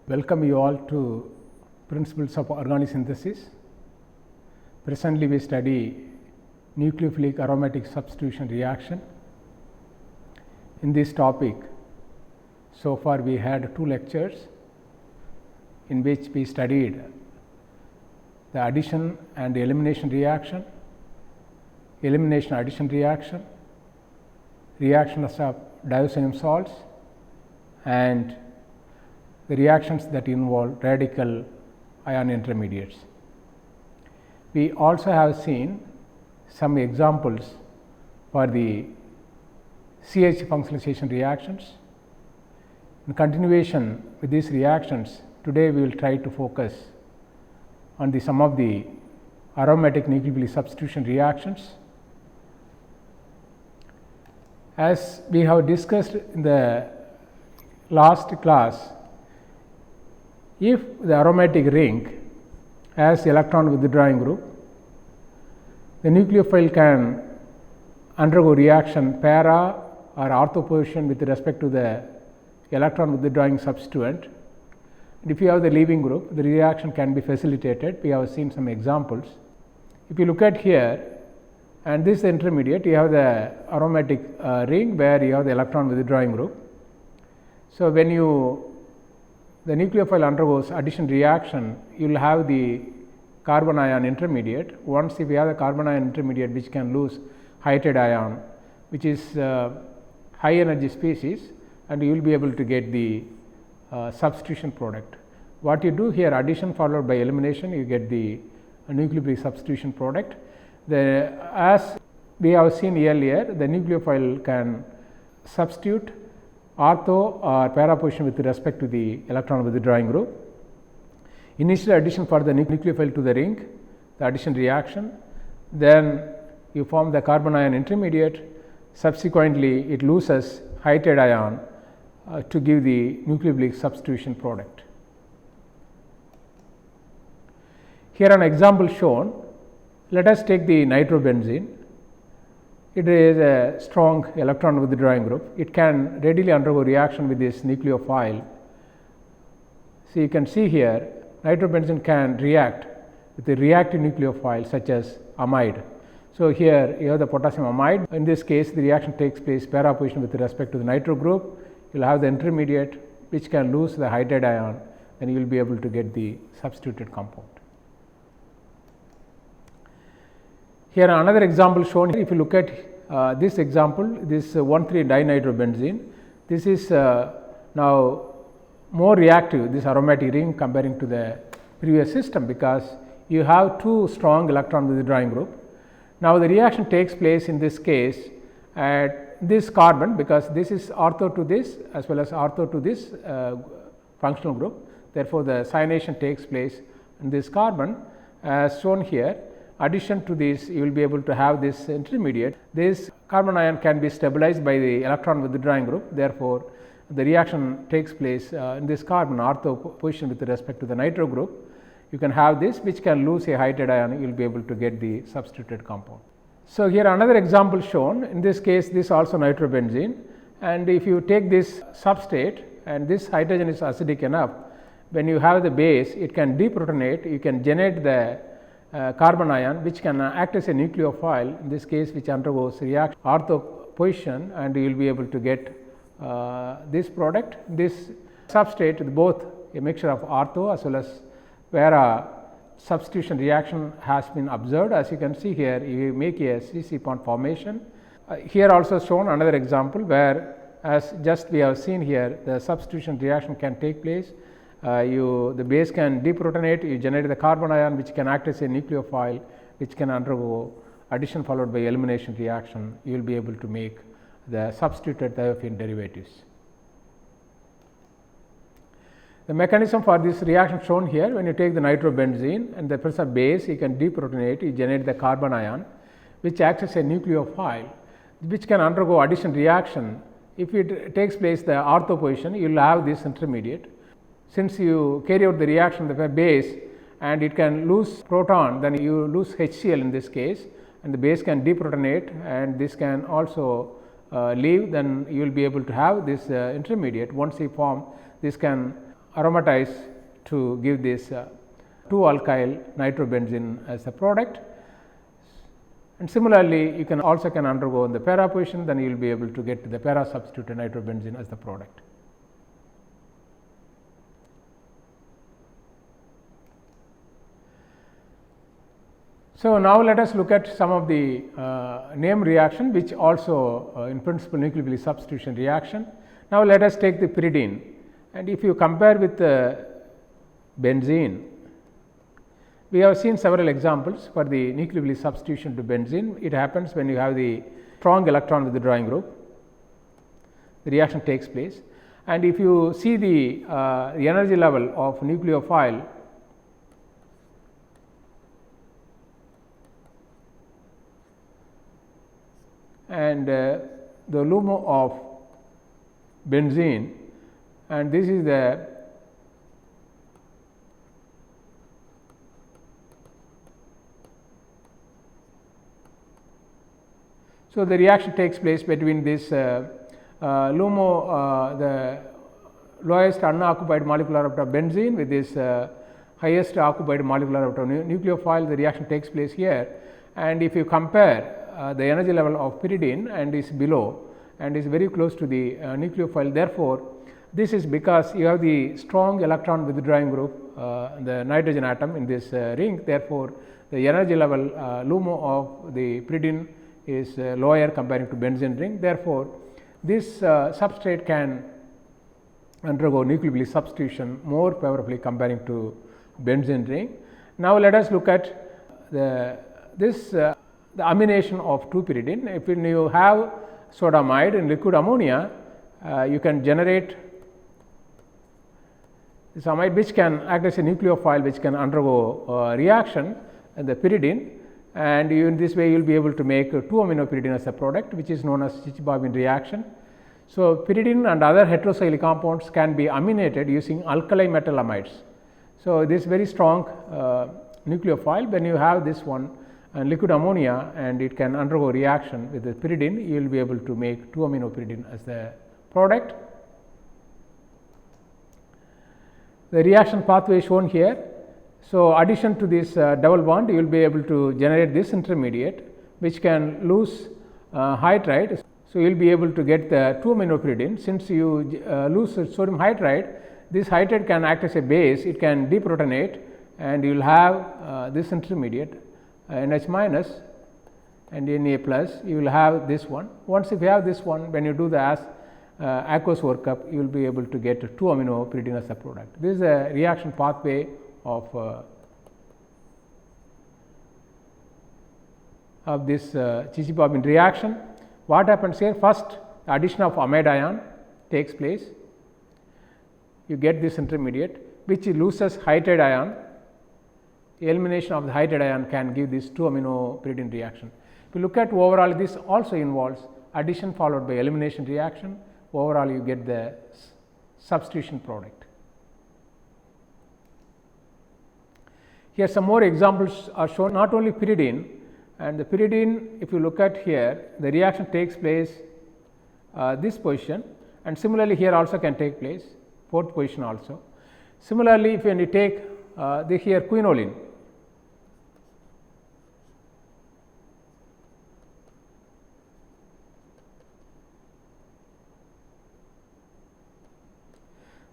Welcome you all to Principles of Organic Synthesis. Presently we study nucleophilic aromatic substitution reaction. In this topic, so far we had 2 lectures in which we studied the addition and elimination reaction, elimination addition reaction, reactions of diazonium salts, and the reactions that involve radical ion intermediates. We also have seen some examples for the CH functionalization reactions. In continuation with these reactions, today we will try to focus on some of the aromatic nucleophilic substitution reactions. As we have discussed in the last class, if the aromatic ring has electron withdrawing group, the nucleophile can undergo reaction para or ortho position with respect to the electron withdrawing substituent. And if you have the leaving group, the reaction can be facilitated. We have seen some examples. If you look at here, and this intermediate, you have the aromatic ring where you have the electron withdrawing group. So, when the nucleophile undergoes addition reaction, you will have the carbon ion intermediate. Once if you have the carbon ion intermediate which can lose hydride ion, which is high energy species, and you will be able to get the substitution product. What you do here, addition followed by elimination, you get the nucleophilic substitution product. As we have seen earlier, the nucleophile can substitute ortho or para position with respect to the electron withdrawing group. Initial addition for the nucleophile to the ring, the addition reaction, then you form the carbon ion intermediate. Subsequently, it loses hydride ion to give the nucleophilic substitution product. Here an example shown. Let us take the nitrobenzene. It is a strong electron withdrawing group. It can readily undergo reaction with this nucleophile. So, you can see here nitrobenzene can react with the reactive nucleophile such as amide. So, here you have the potassium amide. In this case, the reaction takes place para position with respect to the nitro group. You will have the intermediate which can lose the hydride ion, then you will be able to get the substituted compound. Here another example shown. If you look at this example, this 1,3-dinitrobenzene, this is now more reactive, this aromatic ring comparing to the previous system, because you have 2 strong electron withdrawing group. Now, the reaction takes place in this case at this carbon, because this is ortho to this as well as ortho to this functional group. Therefore, the cyanation takes place in this carbon as shown here. Addition to this, you will be able to have this intermediate. This carbon ion can be stabilized by the electron withdrawing group. Therefore, the reaction takes place in this carbon ortho position with respect to the nitro group. You can have this which can lose a hydride ion, you will be able to get the substituted compound. So, here another example shown. In this case, this also nitrobenzene, and if you take this substrate and this hydrogen is acidic enough, when you have the base, it can deprotonate, you can generate the carbon ion which can act as a nucleophile, in this case which undergoes reaction ortho position, and you will be able to get this product. This substrate with both a mixture of ortho as well as para substitution reaction has been observed. As you can see here, you make a CC bond formation. Here also shown another example where, as just we have seen here, the substitution reaction can take place. The base can deprotonate, you generate the carbon ion which can act as a nucleophile which can undergo addition followed by elimination reaction. You will be able to make the substituted thiophene derivatives. The mechanism for this reaction shown here, when you take the nitrobenzene and the presence of base, you can deprotonate, you generate the carbon ion which acts as a nucleophile which can undergo addition reaction. If it takes place the ortho position, you will have this intermediate. Since you carry out the reaction with the base and it can lose proton, then you lose HCl in this case, and the base can deprotonate, and this can also leave, then you will be able to have this intermediate. Once you form, this can aromatize to give this 2-alkyl nitrobenzene as a product. And similarly, you can also undergo in the para position, then you will be able to get the para substituted nitrobenzene as the product. So, now let us look at some of the name reaction which also in principle nucleophilic substitution reaction. Now, let us take the pyridine, and if you compare with the benzene, we have seen several examples for the nucleophilic substitution to benzene. It happens when you have the strong electron withdrawing group, the reaction takes place, and if you see the energy level of nucleophile, and the LUMO of benzene, and this is the so the reaction takes place between this LUMO, the lowest unoccupied molecular orbital of benzene with this highest occupied molecular orbital nucleophile. The reaction takes place here, and if you compare the energy level of pyridine and is below and is very close to the nucleophile. Therefore, this is because you have the strong electron withdrawing group, the nitrogen atom in this ring. Therefore, the energy level LUMO of the pyridine is lower comparing to benzene ring. Therefore, this substrate can undergo nucleophilic substitution more favorably comparing to benzene ring. Now, let us look at the amination of 2-pyridine. If you have sodamide in liquid ammonia, you can generate this amide which can act as a nucleophile which can undergo reaction in the pyridine, and in this way you will be able to make 2-aminopyridine as a product which is known as Chichibabin reaction. So, pyridine and other heterocyclic compounds can be aminated using alkali metal amides. So, this very strong nucleophile, when you have this one and liquid ammonia and it can undergo reaction with the pyridine, you will be able to make 2-aminopyridine as the product. The reaction pathway is shown here. So, addition to this double bond, you will be able to generate this intermediate which can lose hydride. So, you will be able to get the 2-aminopyridine. Since you lose sodium hydride, this hydride can act as a base, it can deprotonate, and you will have this intermediate NH minus and Na plus, you will have this one. Once if you have this one, when you do the aqueous workup, you will be able to get 2-aminopyridine as a product. This is a reaction pathway of this Chichibabin reaction. What happens here? First, addition of amide ion takes place. You get this intermediate which loses hydride ion. Elimination of the hydride ion can give this 2-aminopyridine reaction. If you look at overall, this also involves addition followed by elimination reaction. Overall, you get the substitution product. Here some more examples are shown, not only pyridine, and the pyridine, if you look at here, the reaction takes place this position, and similarly here also can take place, fourth position also. Similarly, if when you take here quinoline,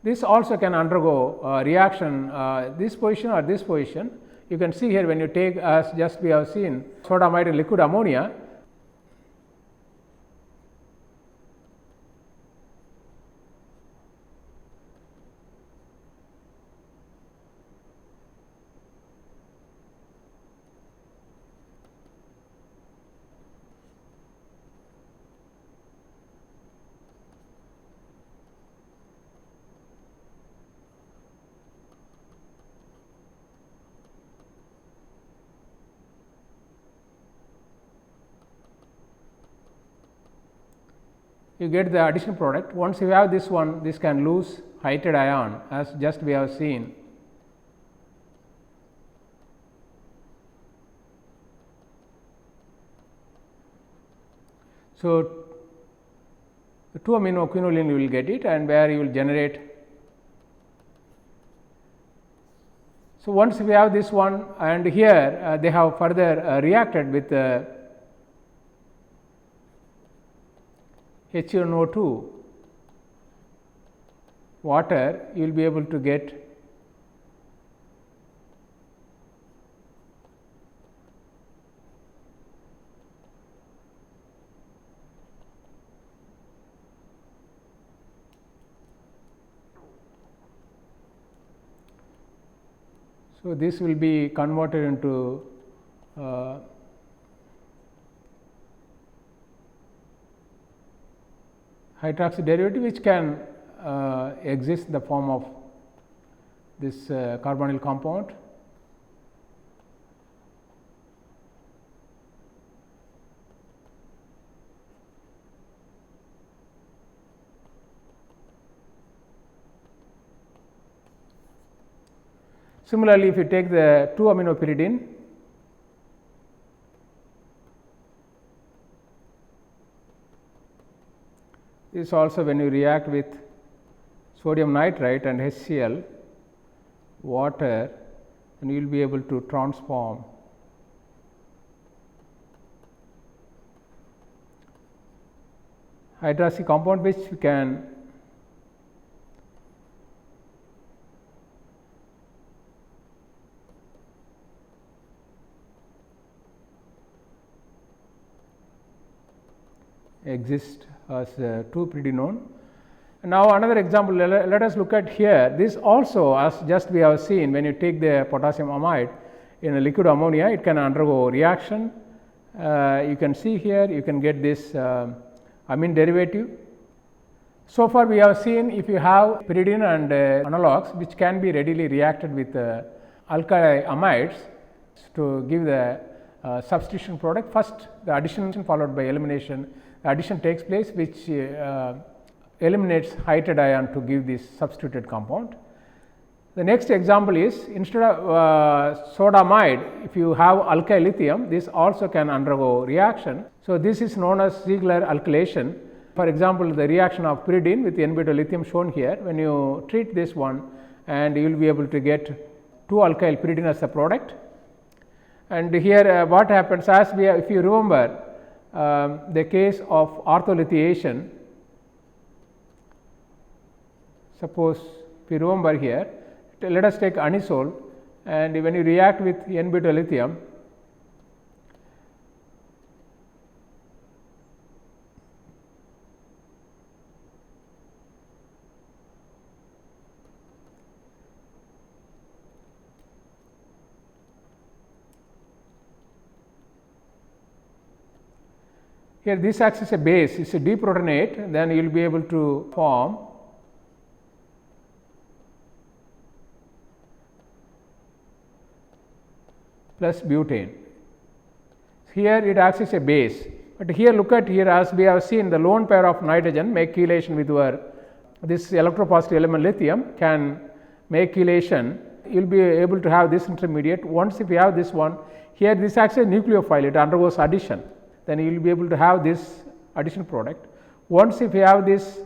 this also can undergo reaction this position or this position. You can see here when you take, as just we have seen, sodamide and liquid ammonia, you get the additional product. Once you have this one, this can lose hydride ion, as just we have seen. So, 2-aminoquinoline you will get it, and where you will generate So, once we have this one, and here they have further reacted with HNO2 water, you will be able to get so this will be converted into hydroxy derivative, which can exist in the form of this carbonyl compound. Similarly, if you take the 2-aminopyridine, this also when you react with sodium nitrite and HCl water, and you will be able to transform hydroxy compound, which can exist as 2-pyridinone. Now, another example, let us look at here. This also, as just we have seen, when you take the potassium amide in a liquid ammonia, it can undergo reaction. You can see here, you can get this amine derivative. So far, we have seen if you have pyridine and analogues, which can be readily reacted with alkali amides to give the substitution product. First, the addition followed by elimination. The addition takes place, which eliminates hydride ion to give this substituted compound. The next example is, instead of sodamide, if you have alkyl lithium, this also can undergo reaction. So, this is known as Ziegler alkylation. For example, the reaction of pyridine with N-butyl lithium shown here, when you treat this one, and you will be able to get 2-alkyl pyridine as a product. And here what happens, as we have, if you remember the case of ortholithiation, suppose if you remember here, let us take anisole, and when you react with N-butyl lithium, here this acts as a base, it is a deprotonate, then you will be able to form plus butane. Here it acts as a base, but here look at here, as we have seen, the lone pair of nitrogen make chelation with your this electropositive element lithium can make chelation. You will be able to have this intermediate. Once if you have this one, here this acts as a nucleophile, it undergoes addition, then you will be able to have this addition product. Once if you have this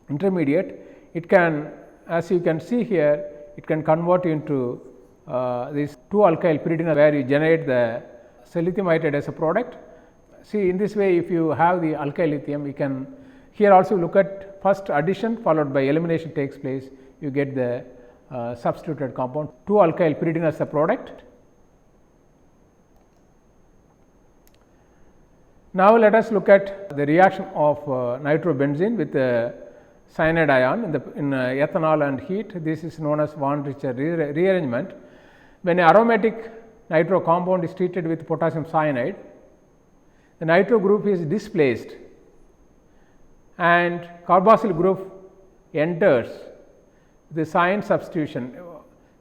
intermediate, it can, as you can see here, it can convert into this 2-alkyl pyridine, where you generate the silithium hydride as a product. See, in this way, if you have the alkyl lithium, you can here also look at first addition followed by elimination takes place, you get the substituted compound 2-alkyl pyridine as a product. Now, let us look at the reaction of nitrobenzene with cyanide ion in ethanol and heat. This is known as von Richter rearrangement. When an aromatic nitro compound is treated with potassium cyanide, the nitro group is displaced and carboxyl group enters the cyan substitution.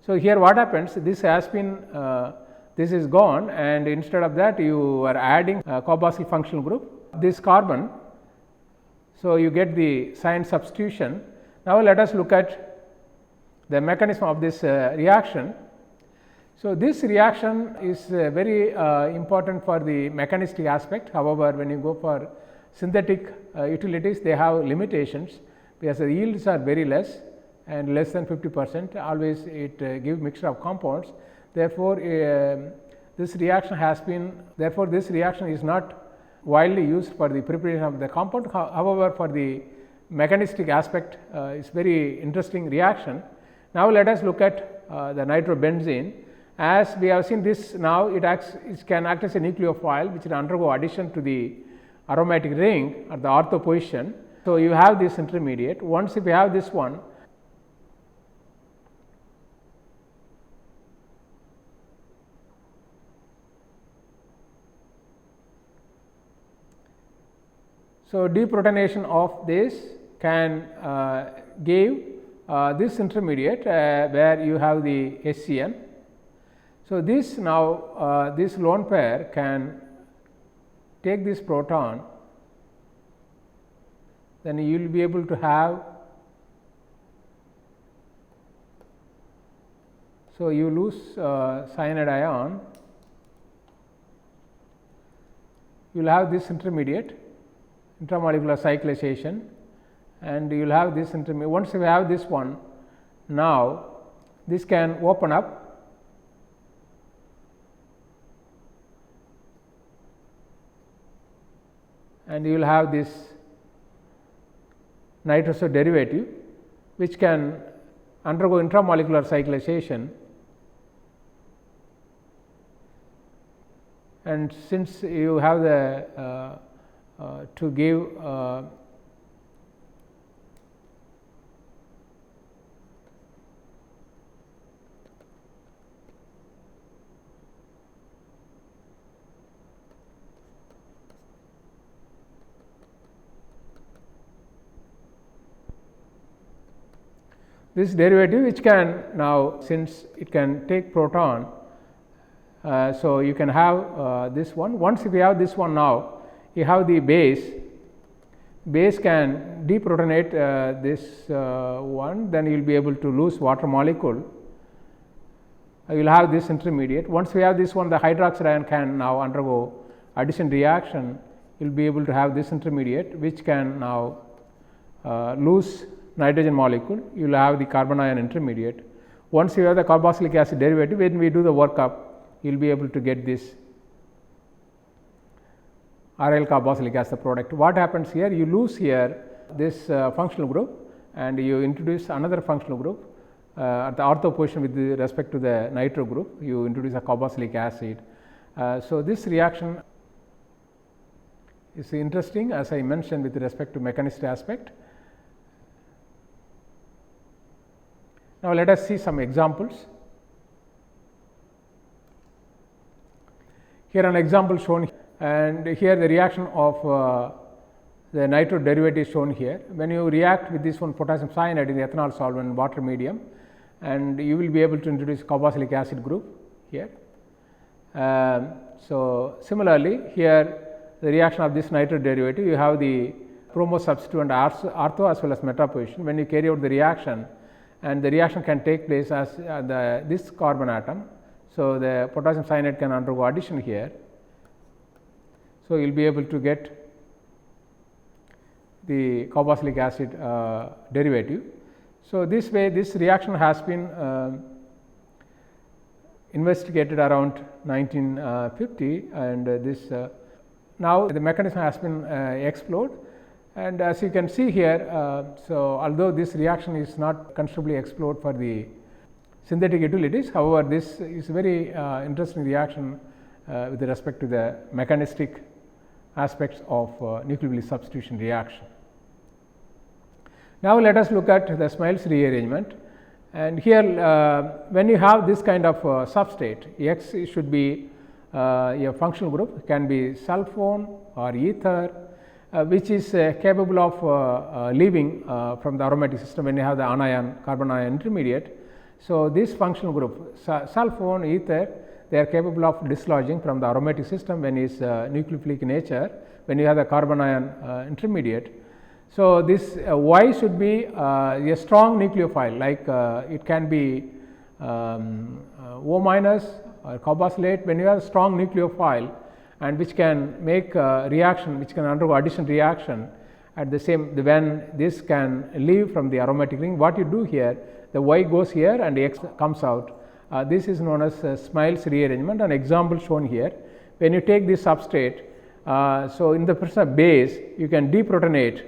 So, here what happens, this has been this is gone, and instead of that you are adding carboxyl functional group, this carbon. So, you get the cyan substitution. Now, let us look at the mechanism of this reaction. So, this reaction is very important for the mechanistic aspect. However, when you go for synthetic utilities, they have limitations because the yields are very less. and less than 50%, always it gives mixture of compounds. Therefore, this reaction has been, therefore, this reaction is not widely used for the preparation of the compound. However, for the mechanistic aspect, it's very interesting reaction. Now, let us look at the nitrobenzene. As we have seen this now, it can act as a nucleophile which will undergo addition to the aromatic ring at the ortho position. So, you have this intermediate. Once if you have this one, so deprotonation of this can give this intermediate where you have the HCN. So, this now this lone pair can take this proton, then you will be able to have, so you lose cyanide ion, you will have this intermediate intramolecular cyclization, and you will have this intermediate. Once you have this one, now this can open up and you will have this nitroso derivative which can undergo intramolecular cyclization, and since you have the to give this derivative which can now, since it can take proton, so you can have this one. Once if you have this one, now you have the base can deprotonate this one, then you will be able to lose water molecule. You will have this intermediate. Once we have this one, the hydroxide ion can now undergo addition reaction. You will be able to have this intermediate which can now lose nitrogen molecule. You will have the carbon ion intermediate. Once you have the carboxylic acid derivative, when we do the workup, you will be able to get this aryl carboxylic acid product. What happens here? You lose here this functional group and you introduce another functional group at the ortho position with respect to the nitro group. You introduce a carboxylic acid. So, this reaction is interesting, as I mentioned, with respect to mechanistic aspect. Now, let us see some examples. Here an example shown, and here the reaction of the nitro derivative is shown here. When you react with this one potassium cyanide in the ethanol solvent water medium, and you will be able to introduce carboxylic acid group here. So, similarly, here the reaction of this nitro derivative, you have the bromo substituent ortho as well as meta position. When you carry out the reaction, and the reaction can take place as this carbon atom. So, the potassium cyanide can undergo addition here. So, you will be able to get the carboxylic acid derivative. So, this way this reaction has been investigated around 1950, and this now the mechanism has been explored. And as you can see here, so although this reaction is not considerably explored for the synthetic utilities, however, this is a very interesting reaction with respect to the mechanistic aspects of nucleophilic substitution reaction. Now, let us look at the Smales rearrangement, and here when you have this kind of substrate, X should be a functional group, can be sulfone or ether, which is capable of leaving from the aromatic system when you have the anion carbon ion intermediate. So, this functional group sulfone, ether, they are capable of dislodging from the aromatic system when is nucleophilic nature, when you have the carbon ion intermediate. So, this Y should be a strong nucleophile, like it can be O minus or carboxylate. When you have a strong nucleophile and which can make reaction, which can undergo addition reaction, At the same, when this can leave from the aromatic ring, what you do here, the Y goes here and X comes out. This is known as Smiles rearrangement. An example shown here. When you take this substrate, so in the presence of base, you can deprotonate.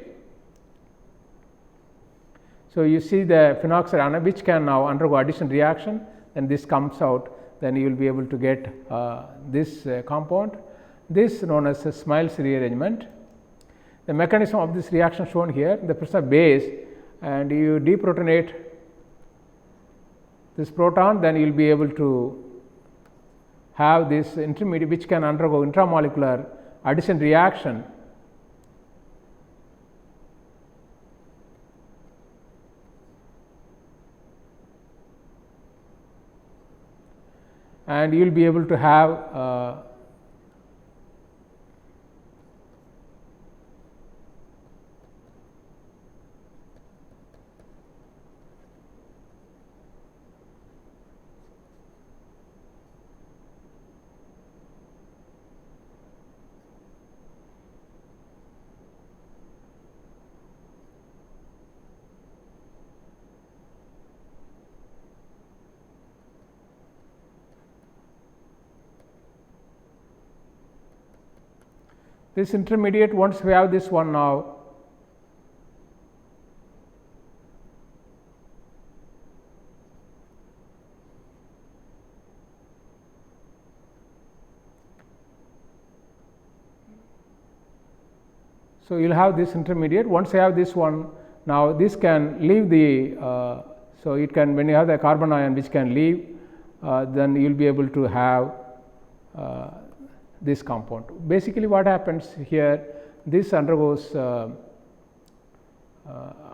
So you see the phenoxide anion which can now undergo addition reaction, and this comes out, then you will be able to get this compound. This is known as Smiles rearrangement. The mechanism of this reaction shown here, the presence of base, and you deprotonate this proton, then you will be able to have this intermediate which can undergo intramolecular addition reaction. And you will be able to have this intermediate. Once we have this one now, so you will have this intermediate. Once you have this one, now this can leave the, so it can, when you have the carbon ion which can leave, then you will be able to have this compound. Basically what happens here, this undergoes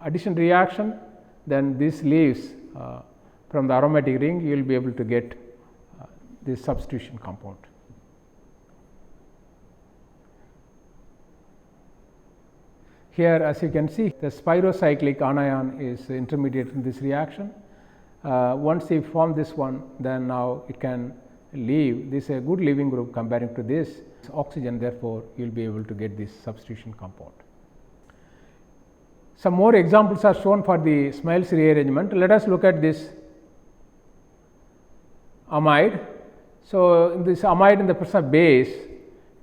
addition reaction, then this leaves from the aromatic ring, you will be able to get this substitution compound. Here as you can see, the spirocyclic anion is intermediate in this reaction. Once you form this one, then now it can leave. This is a good leaving group comparing to this oxygen, therefore you will be able to get this substitution compound. Some more examples are shown for the Smiles rearrangement. Let us look at this amide. So this amide in the presence of base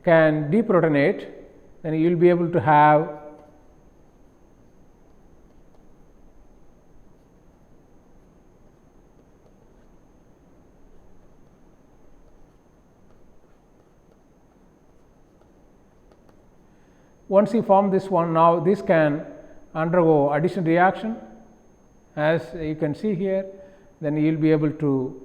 can deprotonate, then you will be able to have once you form this one, now this can undergo addition reaction as you can see here, then you will be able to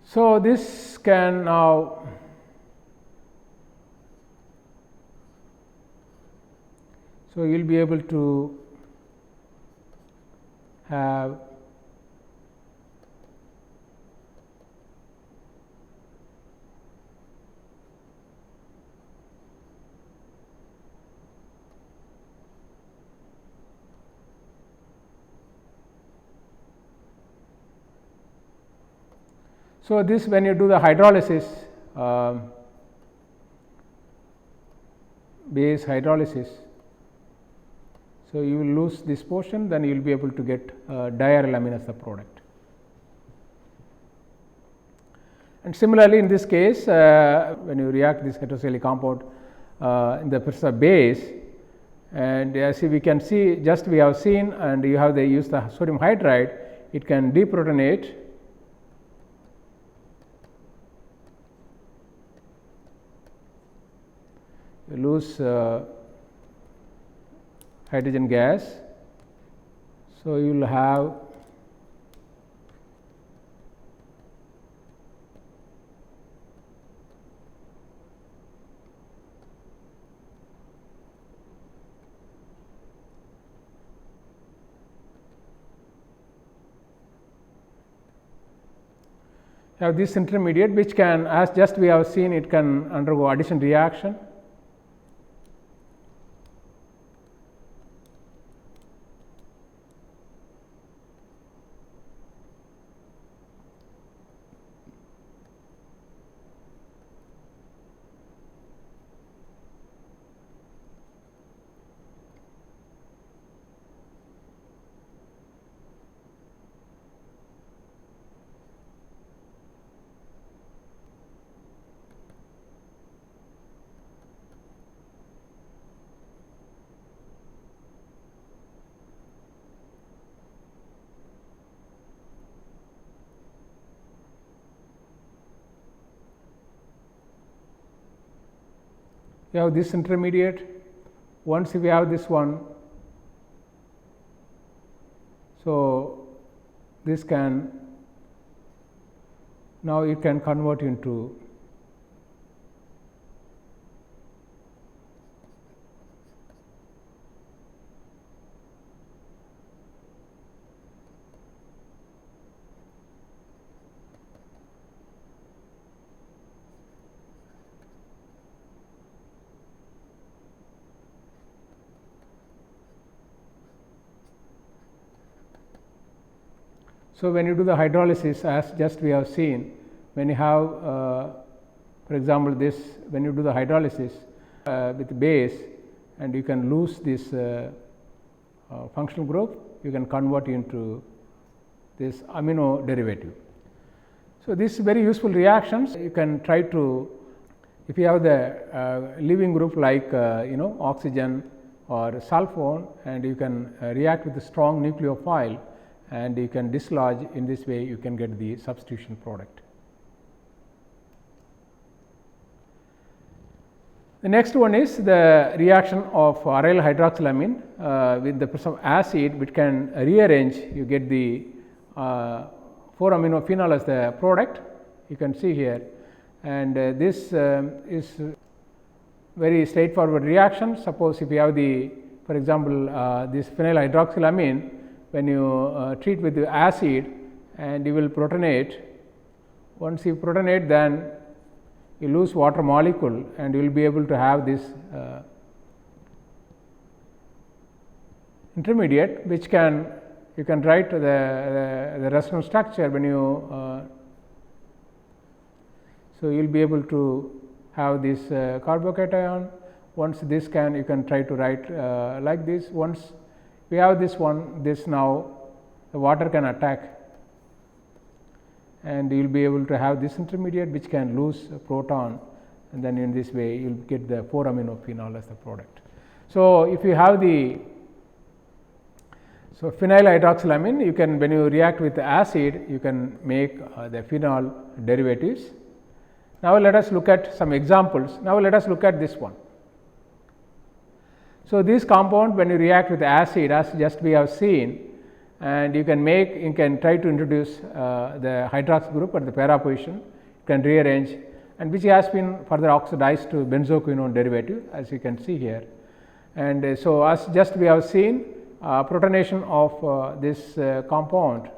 so this can now so you will be able to have so this when you do the hydrolysis, base hydrolysis, so you will lose this portion, then you will be able to get diarylamine as the product. And similarly in this case, when you react this heteroscalic compound in the presence of base, and as we can see, just we have seen, and you have use the sodium hydride, it can deprotonate. You lose hydrogen gas. So, you will have have this intermediate which can, as just we have seen, it can undergo addition reaction. You have this intermediate. Once we have this one, so this can, now it can convert into so when you do the hydrolysis, as just we have seen, when you have for example, this, when you do the hydrolysis with base and you can lose this functional group, you can convert into this amino derivative. So, these very useful reactions you can try to, if you have the leaving group like oxygen or sulfone, and you can react with a strong nucleophile and you can dislodge, in this way you can get the substitution product. The next one is the reaction of aryl hydroxylamine with the presence of acid, which can rearrange, you get the 4-aminophenol as the product, you can see here, and this is very straightforward reaction. Suppose if you have the, for example, this phenyl hydroxylamine, when you treat with the acid and you will protonate, once you protonate, then you lose water molecule and you will be able to have this intermediate, which can, you can write the resonance structure when you so you will be able to have this carbocation. Once this can, you can try to write like this. Once we have this one, this now the water can attack and you will be able to have this intermediate which can lose a proton, and then in this way you will get the 4-aminophenol as the product. So, if you have the phenyl hydroxylamine, you can, when you react with the acid, you can make the phenol derivatives. Now, let us look at some examples. Now, let us look at this one. So, this compound, when you react with acid, as just we have seen, and you can make, you can try to introduce the hydroxy group at the para position, you can rearrange, and which has been further oxidized to benzoquinone derivative, as you can see here. And so, as just we have seen, protonation of this compound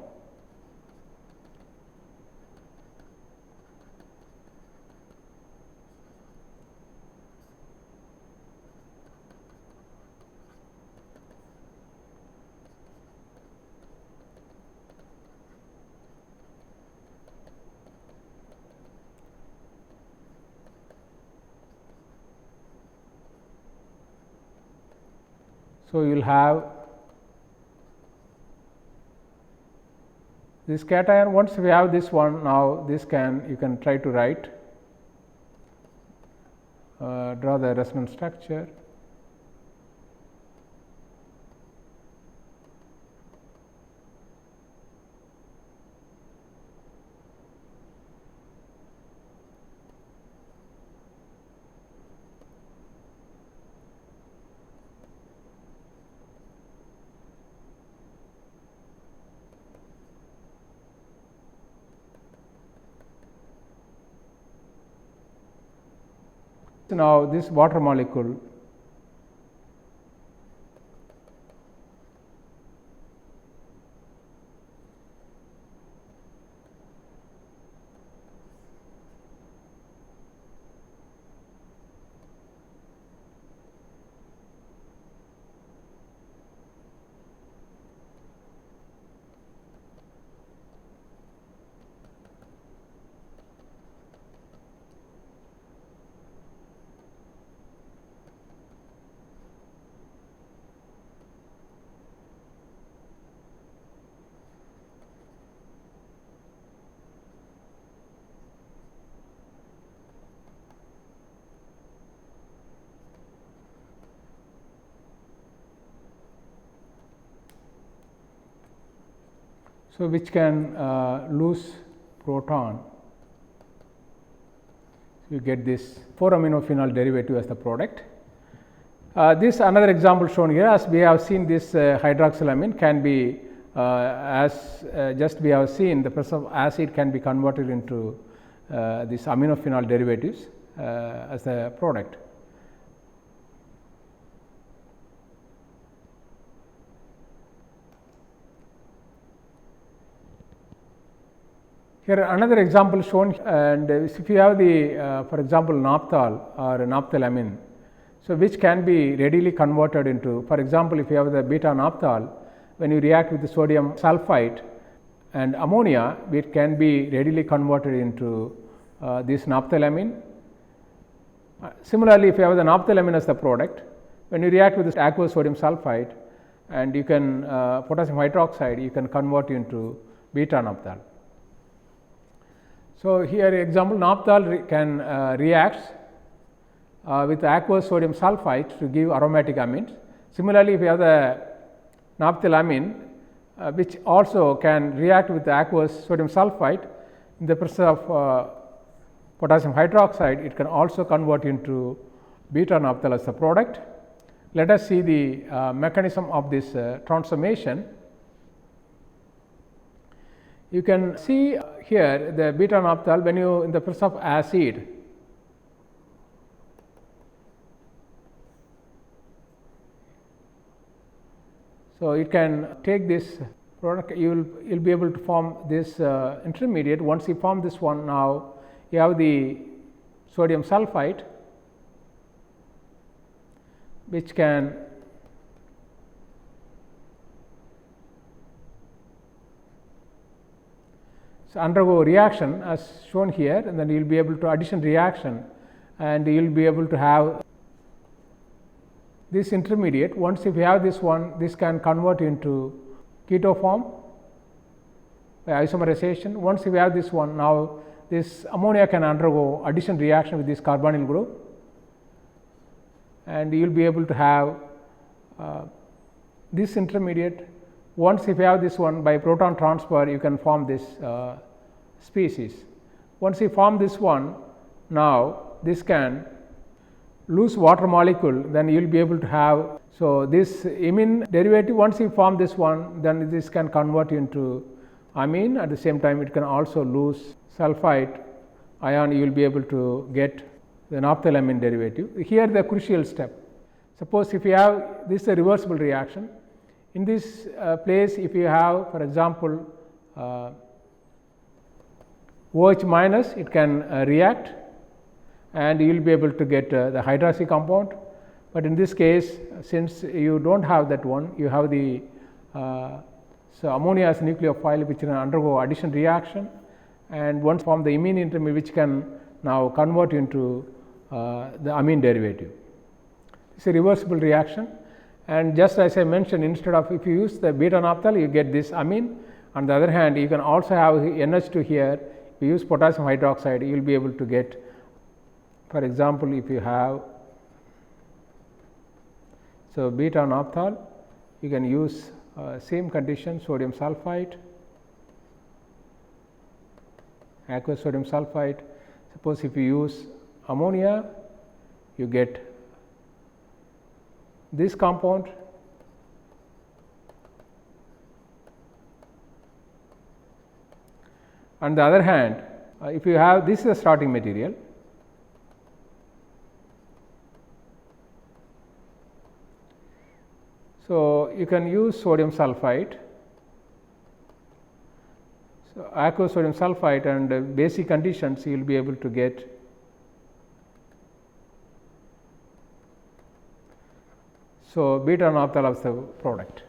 so, you will have this cation. Once we have this one, now this can, you can try to write, draw the resonance structure. Now, this water molecule So, which can lose proton. You get this 4-aminophenol derivative as the product. This another example shown here, as we have seen this hydroxylamine can be just we have seen the presence of acid can be converted into these aminophenol derivatives as a product. Here another example shown, and if you have the for example naphthol or naphthalamine, so which can be readily converted into, for example, if you have the beta naphthol, when you react with the sodium sulphite and ammonia, it can be readily converted into this naphthalamine. Similarly, if you have the naphthalamine as the product, when you react with this aqueous sodium sulphite and you can potassium hydroxide, you can convert into beta naphthol. So, here example naphthol can reacts with aqueous sodium sulphite to give aromatic amines. Similarly, if you have the naphthalamine which also can react with the aqueous sodium sulphite in the presence of potassium hydroxide, it can also convert into beta naphthol as the product. Let us see the mechanism of this transformation. You can see here the beta naphthol when you in the presence of acid, so it can take this product, you will be able to form this intermediate. Once you form this one, now you have the sodium sulphite which can undergo reaction as shown here, and then you will be able to addition reaction, and you will be able to have this intermediate. Once if you have this one, this can convert into keto form by isomerization. Once if you have this one, now this ammonia can undergo addition reaction with this carbonyl group, and you will be able to have this intermediate. Once if you have this one, by proton transfer you can form this species. Once you form this one, now this can lose water molecule, then you will be able to have. So, this imine derivative, once you form this one, then this can convert into amine. At the same time, it can also lose sulphite ion, you will be able to get the naphthalamine derivative. Here the crucial step. Suppose if you have this is a reversible reaction. In this place, if you have for example OH minus, it can react and you will be able to get the hydroxy compound. But in this case, since you do not have that one, you have the so ammonia as nucleophile which can undergo addition reaction, and once form the imine intermediate which can now convert into the amine derivative. It is a reversible reaction, and just as I mentioned, instead of if you use the beta naphthol, you get this amine. On the other hand, you can also have NH2 here. If you use potassium hydroxide, you will be able to get, for example, if you have so beta naphthol, you can use same condition, sodium sulphite, aqueous sodium sulphite. Suppose if you use ammonia, you get this compound. On the other hand, if you have this is a starting material, so you can use sodium sulphite, so aqueous sodium sulphite, and basic conditions you will be able to get so beta naphthol as the product.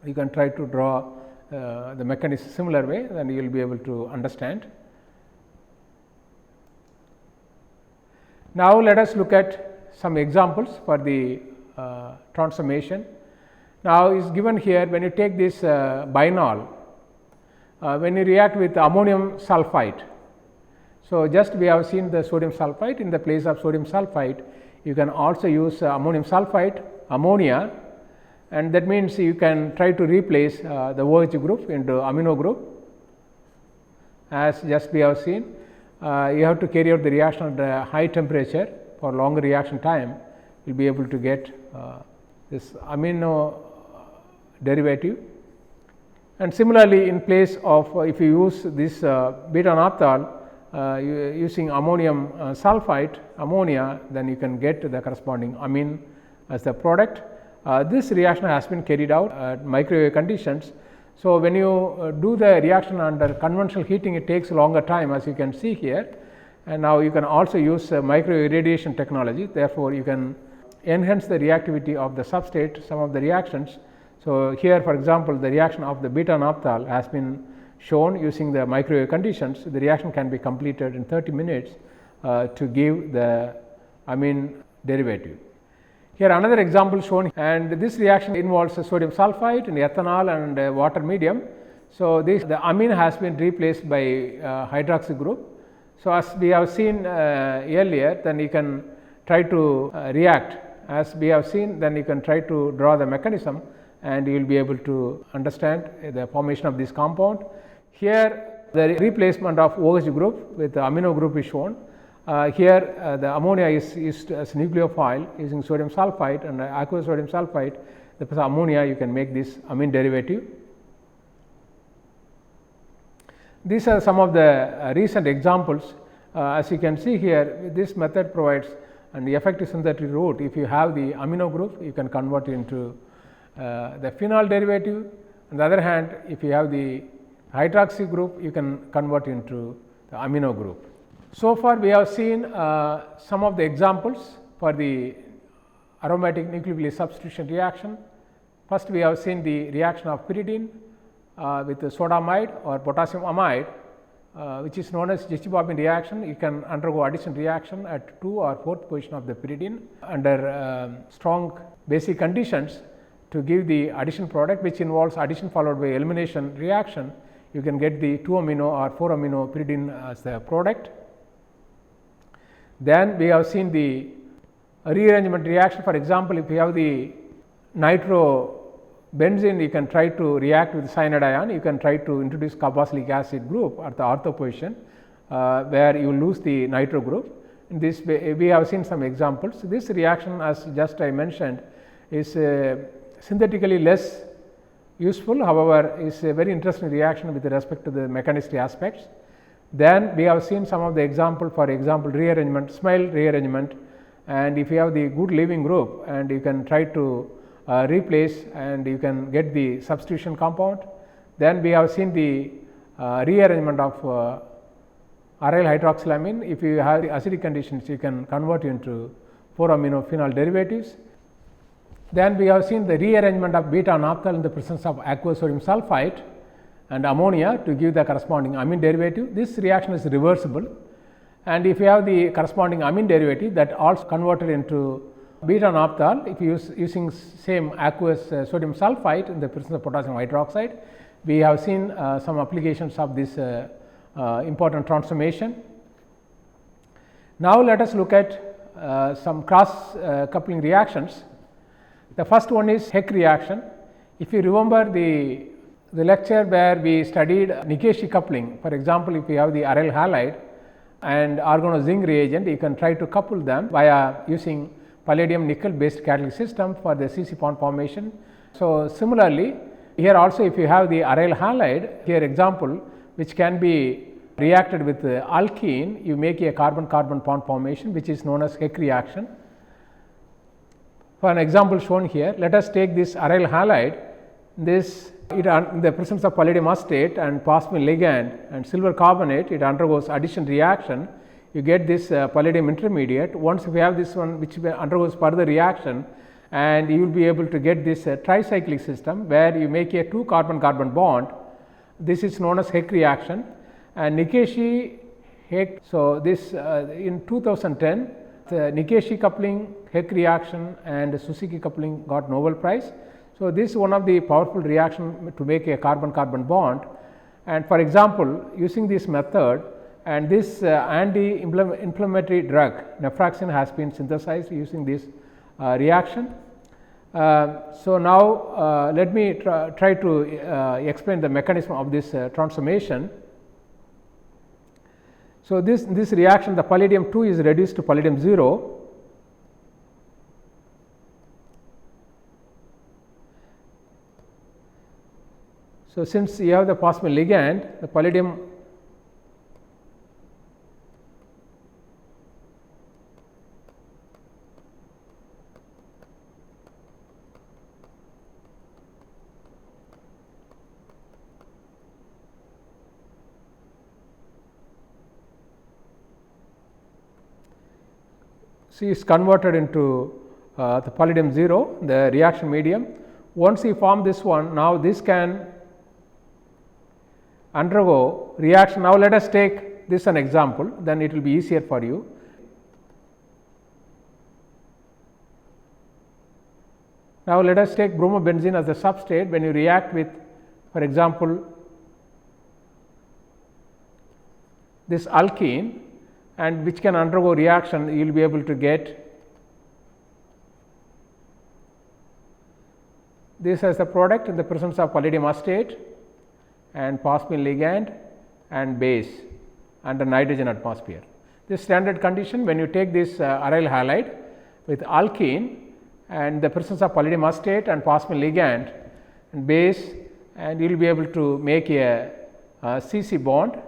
You can try to draw the mechanism similar way, then you will be able to understand. Now, let us look at some examples for the transformation. Now, is given here when you take this binol, when you react with ammonium sulphite. So, just we have seen the sodium sulphite. In the place of sodium sulphite, you can also use ammonium sulphite, ammonia, and that means you can try to replace the OH group into amino group. As just we have seen, you have to carry out the reaction at a high temperature for longer reaction time, you will be able to get this amino derivative. And similarly, in place of if you use this beta naphthol using ammonium sulfite ammonia, then you can get the corresponding amine as the product. This reaction has been carried out at microwave conditions. So, when you do the reaction under conventional heating, it takes longer time, as you can see here, and now you can also use microwave irradiation technology. Therefore, you can enhance the reactivity of the substrate, some of the reactions. So, here for example, the reaction of the beta naphthol has been shown using the microwave conditions. The reaction can be completed in 30 minutes to give the amine derivative. Here another example shown, and this reaction involves sodium sulfite and ethanol and water medium. So, the amine has been replaced by hydroxy group. So, as we have seen earlier, then you can try to react as we have seen, then you can try to draw the mechanism and you will be able to understand the formation of this compound. Here the replacement of OH group with the amino group is shown. Here the ammonia is used as nucleophile using sodium sulfite and aqueous sodium sulfite. The ammonia you can make this amine derivative. These are some of the recent examples. As you can see here, this method provides an effective synthetic route. If you have the amino group, you can convert it into the phenol derivative. On the other hand, if you have the hydroxy group, you can convert into the amino group. So far, we have seen some of the examples for the aromatic nucleophilic substitution reaction. First, we have seen the reaction of pyridine with the sodamide or potassium amide, which is known as Jeschi-Bobin reaction. You can undergo addition reaction at 2 or 4th position of the pyridine under strong basic conditions to give the addition product, which involves addition followed by elimination reaction. You can get the 2 amino or 4 amino pyridine as the product. Then we have seen the rearrangement reaction. For example, if you have the nitrobenzene, you can try to react with cyanide ion. You can try to introduce carboxylic acid group at the ortho position, where you lose the nitro group. In this way, we have seen some examples. This reaction, as just I mentioned, is synthetically less useful. However, is a very interesting reaction with respect to the mechanistic aspects. Then we have seen some of the example, for example, rearrangement, Smale rearrangement, and if you have the good leaving group and you can try to replace and you can get the substitution compound. Then we have seen the rearrangement of aryl hydroxylamine. If you have the acidic conditions, you can convert into 4 amino phenol derivatives. Then we have seen the rearrangement of beta naphthol in the presence of aqueous sodium sulfite and ammonia to give the corresponding amine derivative. This reaction is reversible, and if you have the corresponding amine derivative, that also converted into beta naphthol, if you using same aqueous sodium sulfite in the presence of potassium hydroxide. We have seen some applications of this important transformation. Now, let us look at some cross coupling reactions. The first one is Heck reaction. If you remember the lecture where we studied Nikashi coupling, for example, if you have the aryl halide and organo-zinc reagent, you can try to couple them via using palladium nickel based catalytic system for the CC bond formation. So, similarly, here also if you have the aryl halide, here example which can be reacted with alkene, you make a carbon-carbon bond formation, which is known as Heck reaction. For an example shown here, let us take this aryl halide. This in the presence of palladium acetate and phosphine ligand and silver carbonate, it undergoes addition reaction. You get this palladium intermediate. Once you have this one which undergoes further reaction, and you will be able to get this tricyclic system where you make a 2 carbon-carbon bond. This is known as Heck reaction, and Nikashi Heck. So, this in 2010 the Nikashi coupling, Heck reaction and Suzuki coupling got Nobel Prize. So, this is one of the powerful reaction to make a carbon-carbon bond, and for example, using this method and this anti-inflammatory drug naproxen has been synthesized using this reaction. So, now let me try to explain the mechanism of this transformation. So, this reaction, the palladium 2 is reduced to palladium 0. So, since you have the phosphine ligand, the palladium is converted into the palladium 0, the reaction medium. Once you form this one, now this can undergo reaction. Now, let us take this an example, then it will be easier for you. Now, let us take bromobenzene as the substrate. When you react with, for example, this alkene, and which can undergo reaction, you will be able to get this as the product in the presence of palladium acetate and phosphine ligand and base under nitrogen atmosphere. This standard condition, when you take this aryl halide with alkene and the presence of palladium acetate and phosphine ligand and base, and you will be able to make a CC bond,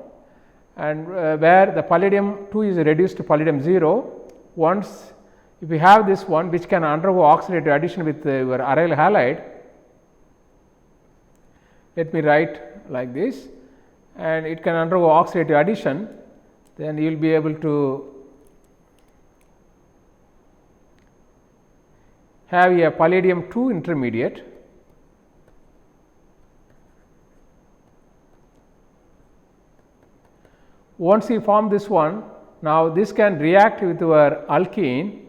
and where the palladium 2 is reduced to palladium 0. Once if you have this one which can undergo oxidative addition with your aryl halide, let me write like this, and it can undergo oxidative addition, then you will be able to have a palladium 2 intermediate. Once you form this one, now this can react with your alkene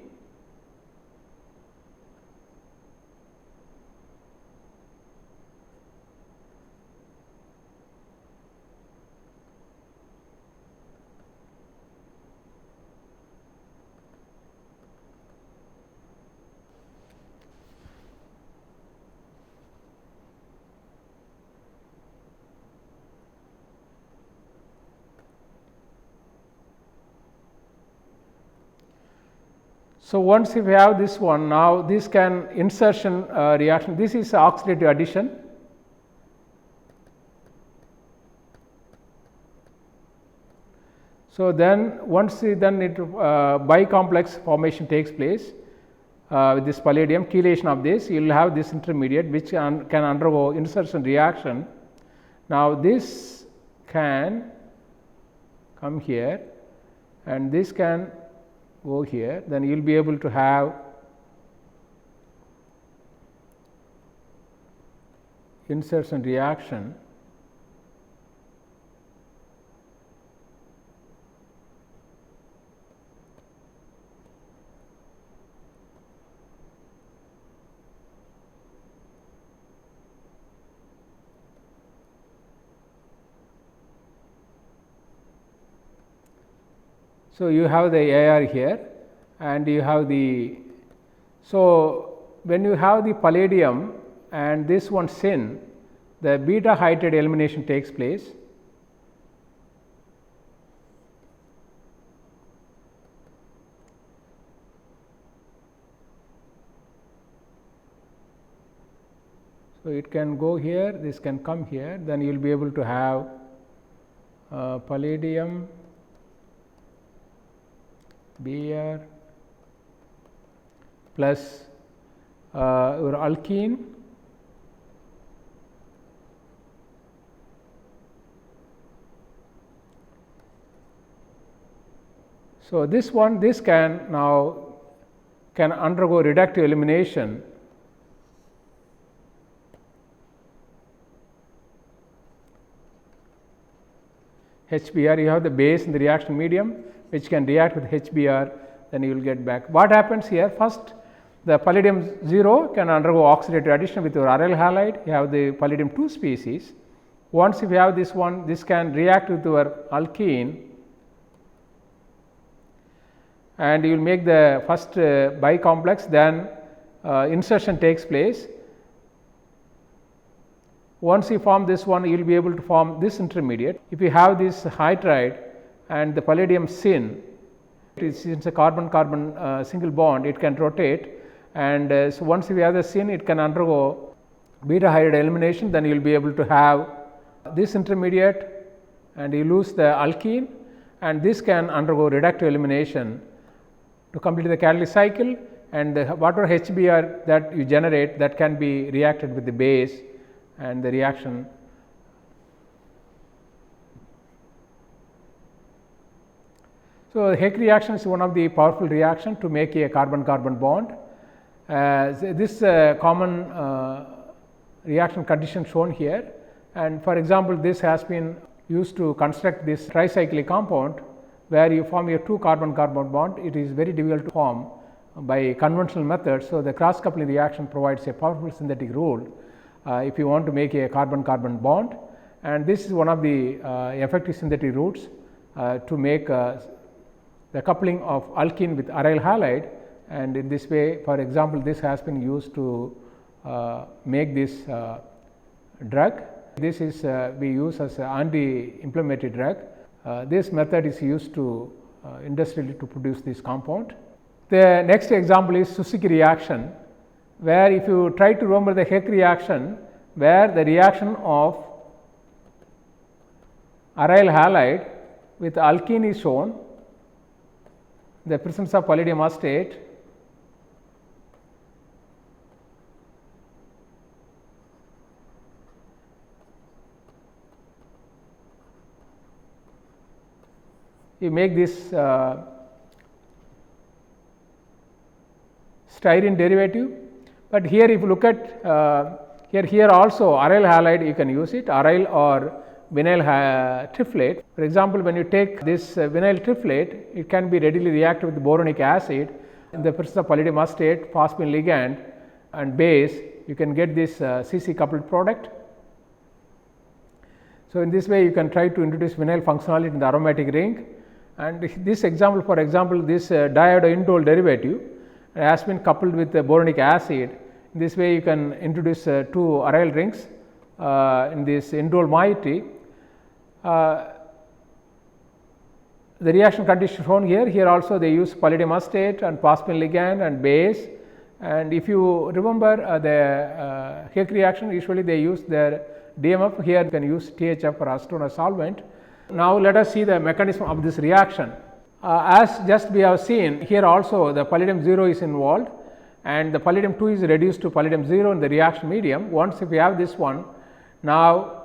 So, once if you have this one, now this can insertion reaction, this is oxidative addition. So, then once then it bicomplex formation takes place with this palladium, chelation of this, you will have this intermediate which can undergo insertion reaction. Now, this can come here and this can go here, then you will be able to have insertion reaction. So, you have the AR here and you have the, so when you have the palladium and this one syn, the beta hydrate elimination takes place. So, it can go here, this can come here, then you will be able to have palladium Br plus your alkene So, this one this can now can undergo reductive elimination. HBr, you have the base in the reaction medium which can react with HBr, then you will get back. What happens here? First, the palladium 0 can undergo oxidative addition with your aryl halide, you have the palladium 2 species. Once if you have this one, this can react with your alkene and you will make the first bicomplex, then insertion takes place. Once you form this one, you will be able to form this intermediate. If you have this hydride and the palladium syn, since a carbon-carbon single bond, it can rotate, and so once you have the syn, it can undergo beta hydride elimination. Then you will be able to have this intermediate, and you lose the alkene, and this can undergo reductive elimination to complete the catalytic cycle, and whatever HBr that you generate, that can be reacted with the base, and the reaction. So, the Heck reaction is one of the powerful reaction to make a carbon-carbon bond. This common reaction condition shown here, and for example, this has been used to construct this tricyclic compound, where you form a 2 carbon-carbon bond. It is very difficult to form by conventional methods. So, the cross coupling reaction provides a powerful synthetic rule if you want to make a carbon-carbon bond, and this is one of the effective synthetic routes to make the coupling of alkene with aryl halide, and in this way, for example, this has been used to make this drug. This is we use as an anti-inflammatory drug. This method is used to industrially to produce this compound. The next example is Suzuki reaction, where if you try to remember the Heck reaction, where the reaction of aryl halide with alkene is shown, the presence of palladium acetate, you make this styrene derivative. But here if you look at here also aryl halide, you can use it, aryl or vinyl triflate. For example, when you take this vinyl triflate, it can be readily reacted with boronic acid. In the presence of palladium acetate, phosphine ligand and base, you can get this CC coupled product. So, in this way you can try to introduce vinyl functionality in the aromatic ring, and this example, for example, this diiodoindole derivative has been coupled with the boronic acid. In this way you can introduce 2 aryl rings in this indole moiety. The reaction condition shown here, here also they use palladium acetate and phosphine ligand and base, and if you remember the Heck reaction, usually they use their DMF. Here you can use THF for acetone or solvent. Now, let us see the mechanism of this reaction. As just we have seen, here also the palladium 0 is involved, and the palladium 2 is reduced to palladium 0 in the reaction medium. Once if we have this one, now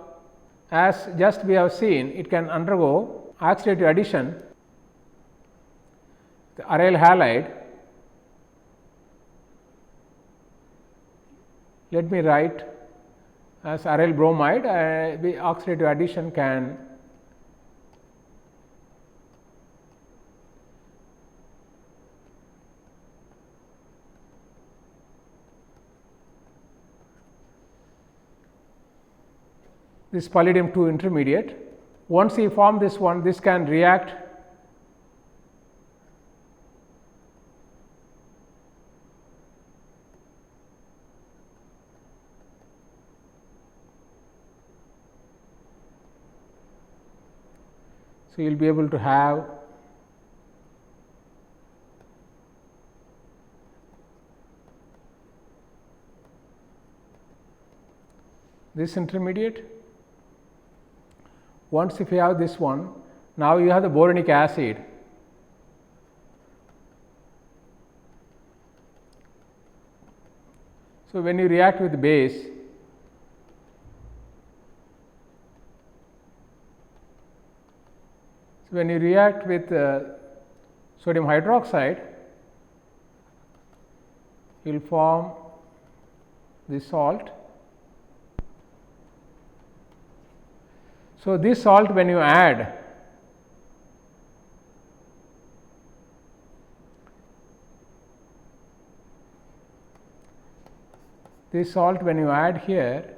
as just we have seen, it can undergo oxidative addition, the aryl halide. Let me write as aryl bromide, the oxidative addition can this palladium 2 intermediate. Once you form this one, this can react so you will be able to have this intermediate. Once if you have this one, now you have the boronic acid. So, when you react with the base, so when you react with sodium hydroxide, you will form this salt. So, this salt when you add, this salt when you add here,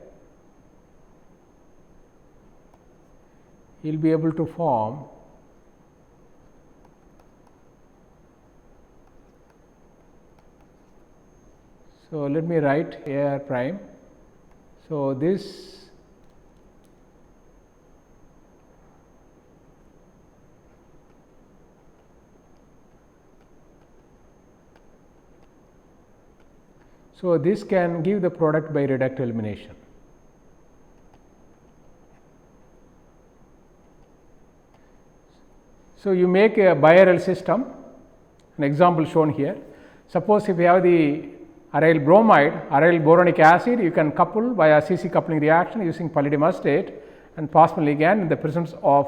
you will be able to form So, let me write AR prime. So, this can give the product by reductive elimination. So, you make a biaryl system, an example shown here. Suppose if you have the aryl bromide, aryl boronic acid, you can couple via CC coupling reaction using palladium acetate and phospholigand in the presence of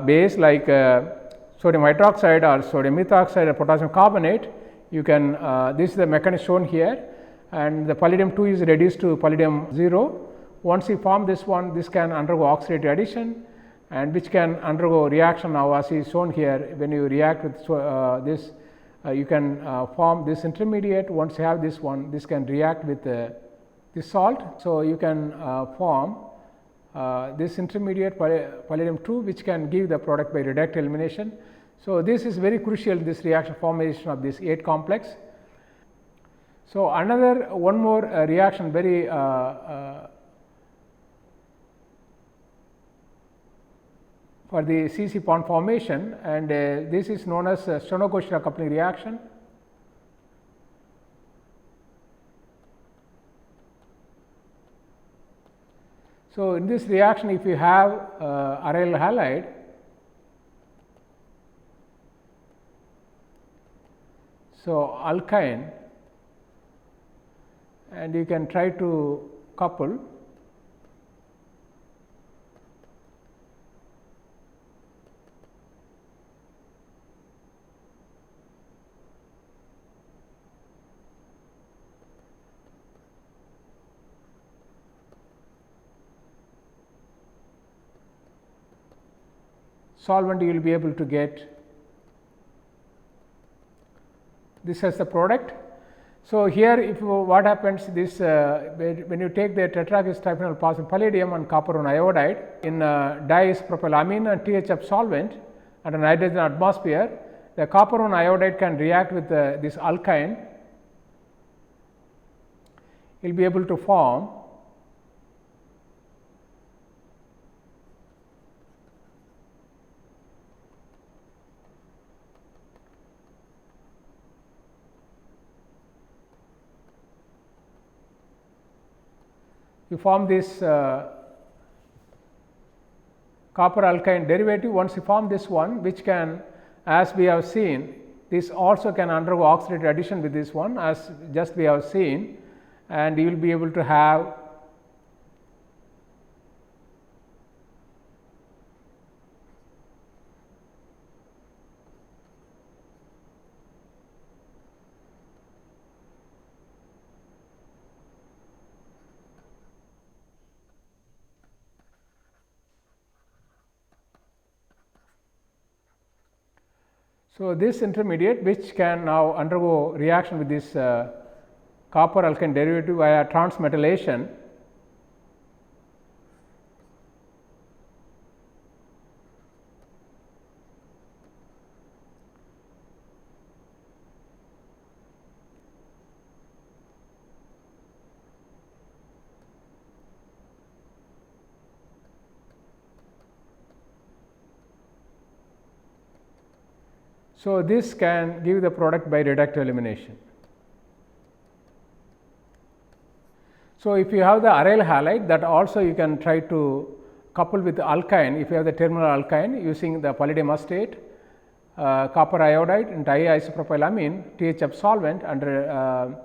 base like sodium hydroxide or sodium methoxide or potassium carbonate. You can this is the mechanism shown here, and the palladium 2 is reduced to palladium 0. Once you form this one, this can undergo oxidative addition, and which can undergo reaction now as is shown here. When you react with this, you can form this intermediate. Once you have this one, this can react with this salt. So, you can form this intermediate palladium 2, which can give the product by reductive elimination. So, this is very crucial, this reaction formation of this 8 complex. So, another one more reaction very for the CC bond formation, and this is known as Steno-Koshira coupling reaction. So, in this reaction, if you have aryl halide, so alkyne, and you can try to couple solvent, you will be able to get this as the product. So, here if what happens this when you take the tetrahexystriphenyl positive palladium and copper on iodide in diisopropylamine and THF solvent under nitrogen atmosphere, the copper on iodide can react with this alkyne. You will be able to form this copper alkyne derivative. Once you form this one, which can, as we have seen, this also can undergo oxidative addition with this one, as just we have seen, and you will be able to have so this intermediate, which can now undergo reaction with this copper alkyne derivative via transmetallation. So, this can give the product by reductive elimination. So, if you have the aryl halide, that also you can try to couple with the alkyne. If you have the terminal alkyne using the palladium acetate, copper iodide and diisopropylamine THF solvent under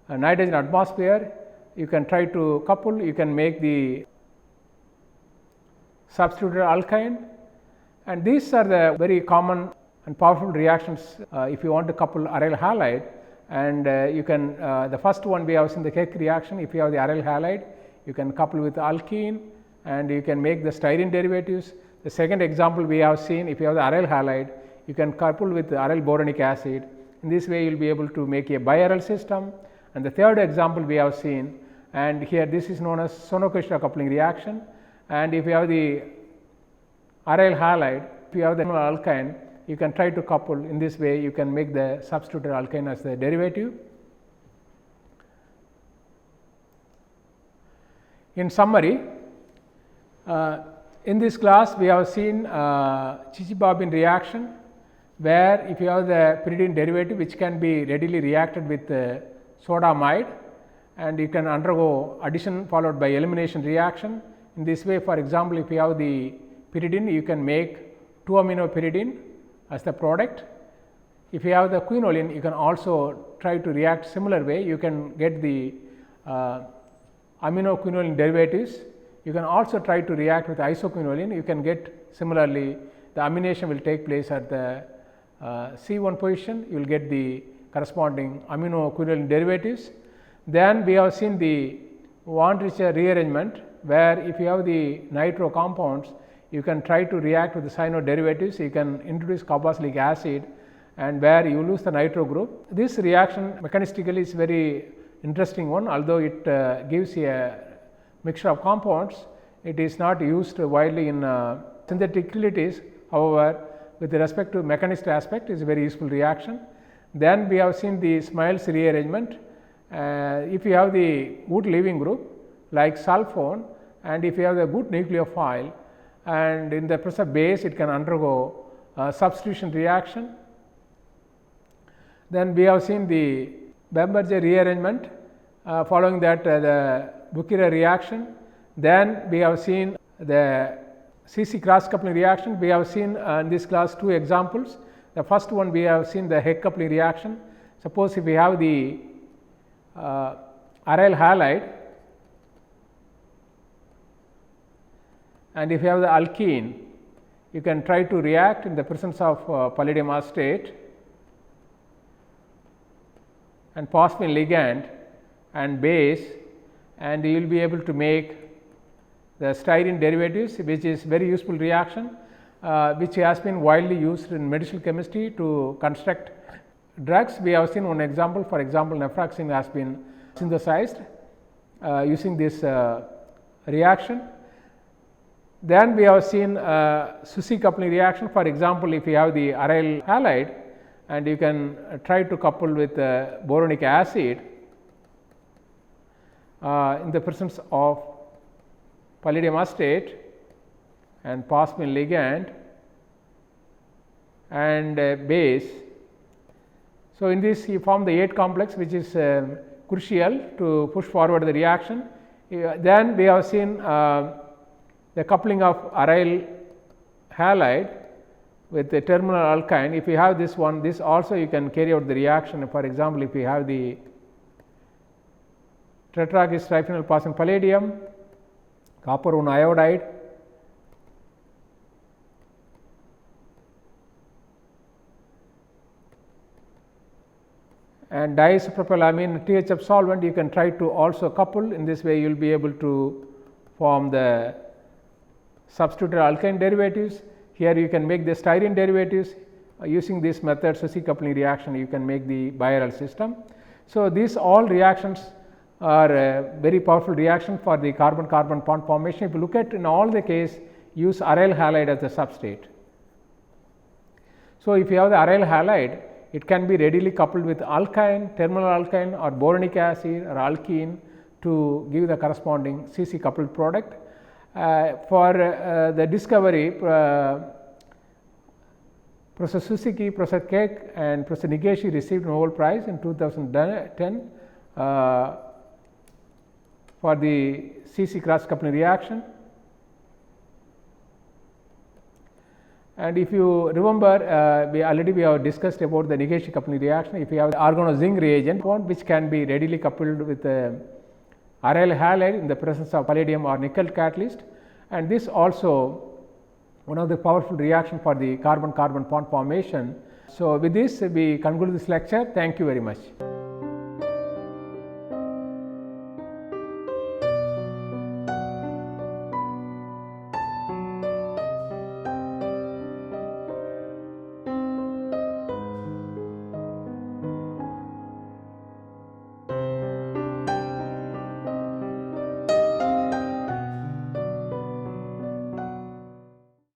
nitrogen atmosphere, you can try to couple. You can make the substituted alkyne, and these are the very common and powerful reactions if you want to couple aryl halide. And you can the first one we have seen the Keck reaction. If you have the aryl halide, you can couple with alkene and you can make the styrene derivatives. The second example we have seen, if you have the aryl halide, you can couple with the aryl boronic acid. In this way, you will be able to make a biaryl system. And the third example we have seen, and here this is known as Steno-Koshira coupling reaction. And if you have the aryl halide, if you have the alkyne, you can try to couple. In this way, you can make the substituted alkyne as the derivative. In summary, in this class we have seen Chichi-Babin reaction, where if you have the pyridine derivative which can be readily reacted with soda amide, and you can undergo addition followed by elimination reaction. In this way, for example, if you have the pyridine, you can make 2-aminopyridine as the product. If you have the quinoline, you can also try to react similar way. You can get the aminoquinoline derivatives. You can also try to react with isoquinoline. You can get similarly, the amination will take place at the C1 position. You will get the corresponding aminoquinoline derivatives. Then we have seen the von Richter rearrangement, where if you have the nitro compounds, you can try to react with the cyano derivatives. You can introduce carboxylic acid, and where you lose the nitro group. This reaction mechanistically is very interesting one, although it gives a mixture of compounds. It is not used widely in synthetic utilities. However, with respect to mechanistic aspect, it is a very useful reaction. Then we have seen the Smiles rearrangement. If you have the good leaving group like sulfone, and if you have the good nucleophile, and in the presence of base, it can undergo substitution reaction. Then we have seen the Bamberger rearrangement, following that the Bucherer reaction. Then we have seen the CC cross coupling reaction. We have seen in this class 2 examples. The first one, we have seen the Heck coupling reaction. Suppose if we have the aryl halide, and if you have the alkene, you can try to react in the presence of palladium acetate and phosphine ligand and base, and you will be able to make the styrene derivatives, which is very useful reaction, which has been widely used in medicinal chemistry to construct drugs. We have seen one example. For example, naproxen has been synthesized using this reaction. Then we have seen Susi coupling reaction. For example, if you have the aryl halide and you can try to couple with boronic acid in the presence of palladium acetate and phosphine ligand and base. So, in this you form the 8 complex, which is crucial to push forward the reaction. Then we have seen the coupling of aryl halide with the terminal alkyne. If you have this one, this also you can carry out the reaction. For example, if you have the tetrahydrous triphenyl potassium palladium, copper 1 iodide, and diisopropylamine THF solvent, you can try to also couple. In this way, you will be able to form the substituted alkyne derivatives. Here you can make the styrene derivatives using this method, Susi coupling reaction, you can make the biaryl system. So, these all reactions are a very powerful reaction for the carbon-carbon bond formation. If you look at in all the case, use aryl halide as the substrate. So, if you have the aryl halide, it can be readily coupled with alkyne, terminal alkyne or boronic acid or alkene to give the corresponding CC coupled product. For the discovery, Professor Suzuki, Professor Keck and Professor Nigeshi received Nobel Prize in 2010 for the CC cross coupling reaction. And if you remember, we have discussed about the Nigeshi coupling reaction. If you have the organo-zinc reagent, which can be readily coupled with aryl halide in the presence of palladium or nickel catalyst, and this also one of the powerful reaction for the carbon-carbon bond formation. So, with this we conclude this lecture. Thank you very much.